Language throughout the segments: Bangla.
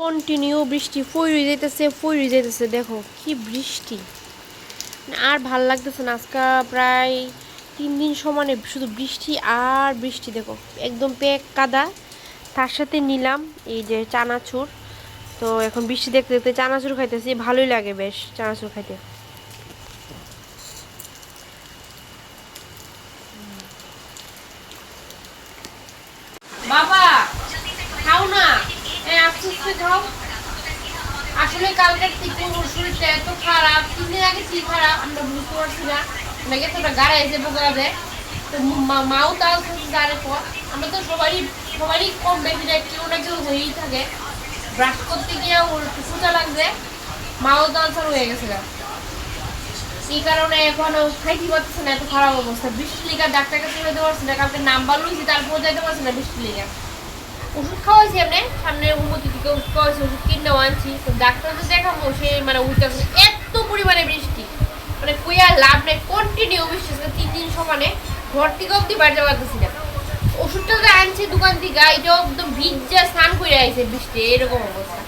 কন্টিনিউ বৃষ্টি ফইরে যাইতেছে দেখো কি বৃষ্টি। আর ভাল লাগতেছে না, আজকে প্রায় 3 দিন সমানে শুধু বৃষ্টি আর বৃষ্টি। দেখো একদম পেক কাদা। তার সাথে নিলাম এই যে চানাচুর। তো এখন বৃষ্টি দেখতে দেখতে চানাচুর খাইতেছি, ভালোই লাগে বেশ চানাচুর খাইতে। বাবা খাও না, আস্তে আস্তে খাও। আসলে কালকের থেকে ওর শরীরটা এত খারাপ, 3 দিন আগে কি খারাপ আমরা বুঝতে পারছি না, নাকি এতটা গাড়া এসে বোকাবে। তো মাও তাও গাড়ে পর আমরা তো সবারই কম বেশি কেউ না কেউ হয়েই থাকে। ব্রাশ করতে গিয়ে ওর সোজা লাগছে, মাও তালসার হয়ে গেছে। এই কারণে এখন খাইতে পারতেছে না, এত খারাপ অবস্থা। বৃষ্টি লিগা ডাক্তার কাছে যেতে পারছি না, কালকে নাম্বার লইছি তারপর যাইতে পারছি না বৃষ্টি লিগা। ওষুধ খাওয়াইছি এমনি, সামনে উন্মতি থেকে ওষুধ খাওয়াইছি, ওষুধ কিনেও আনছি। তো ডাক্তার তো দেখাবো, সে মানে উঠতে এত পরিমাণে বৃষ্টি, মানে কই আর লাভ নেই। কন্টিনিউ বৃষ্টি 3 দিন সমানে, ঘর থেকে অব্দি বাড়িতে পারতেছি না। ওষুধটা যে আনছি দোকান থেকে, এটাও একদম ভিজা স্নান করে আইছে বৃষ্টি, এরকম অবস্থা।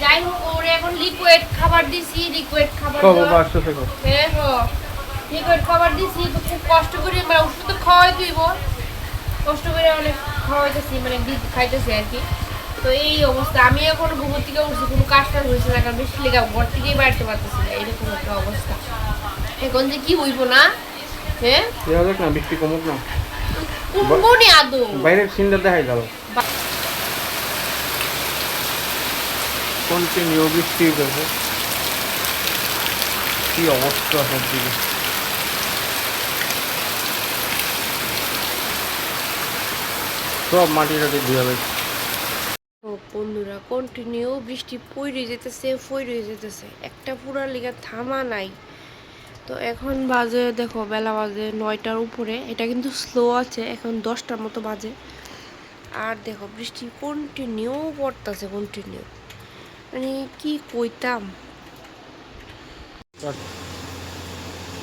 যাই হোক ওরে এখন লিকুইড খাবার দিছি, লিকুইড খাবার লিকুইড খাবার দিছি। তো খুব কষ্ট করে মানে ওষুধ তো খাওয়াই দিব, কষ্ট করে অনেক খাওয়াইতেছি, মানে খাইতেছি আর কি। তো এই অবস্থা, আমি এখন ঘুমোর থেকে উঠছি, কোনো কাজ টাজ হয়েছে না, কারণ বৃষ্টি লেগে ঘর থেকেই বাড়তে পারতেছি না, এরকম একটা অবস্থা। এখন যে কি হইব না, হ্যাঁ না বৃষ্টি কমুক না, কমবো নি আদৌ, বাইরের সিনটা দেখাই গেল। কন্টিনিউ বৃষ্টি হইতেছে, কি অবস্থা সব দিকে। সব মাটি টাটি ধুয়ে গেছে। বন্ধুরা কন্টিনিউ বৃষ্টি পইরে যেতেছে, একটা পুরা লিগা থামা নাই। তো এখন বাজে দেখো, বেলা বাজে 9টার উপরে, এটা কিন্তু স্লো আছে, এখন 10টার মতো বাজে। আর দেখো বৃষ্টি কন্টিনিউ পড়তেছে, কন্টিনিউ, মানে কি কইতাম।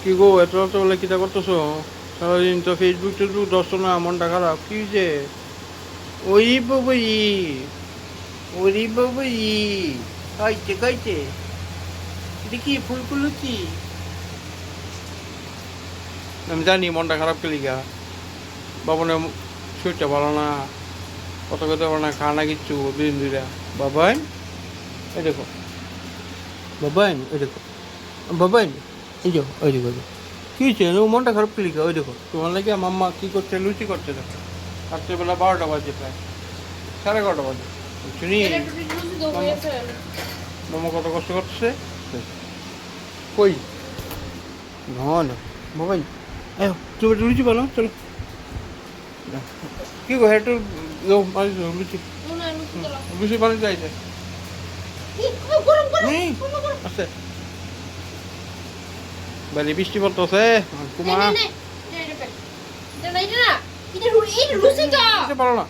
কি গো এত রাত বলে কিতা করতেছো? সারাদিন তো ফেসবুক টেসবুক দশটা না, মনটা খারাপ কি যে। ওই বাবাই, ওরে বাবাই, খাইছে দেখি ফুলকুলুচি। আমি জানি মনটা খারাপ কে লিগা, বাবনের শরীরটা ভালো না, কথা কথা ভালো না, খাওয়া না কিচ্ছু দুদিন দুইটা। বাবাই এই দেখো, বাবাই এই দেখো, বাবাই এই যে ওই দেখো, কি হয়েছে মনটা খারাপ কে লিগা? ওই দেখো তোমার লাগে মাম্মা কি করছে, লুচি করছে। দেখো রাত্রেবেলা 12টা বাজে, প্রায় 11:30 বাজে। শুনি মামা কত কষ্ট করছে। কই না বাবাই, তুমি লুচি বানাও চলো। কি গো একটু লুচি লুচি বানিয়ে চাইছে আছে বালি বৃষ্টি পড়তেছে কুমা পারো না।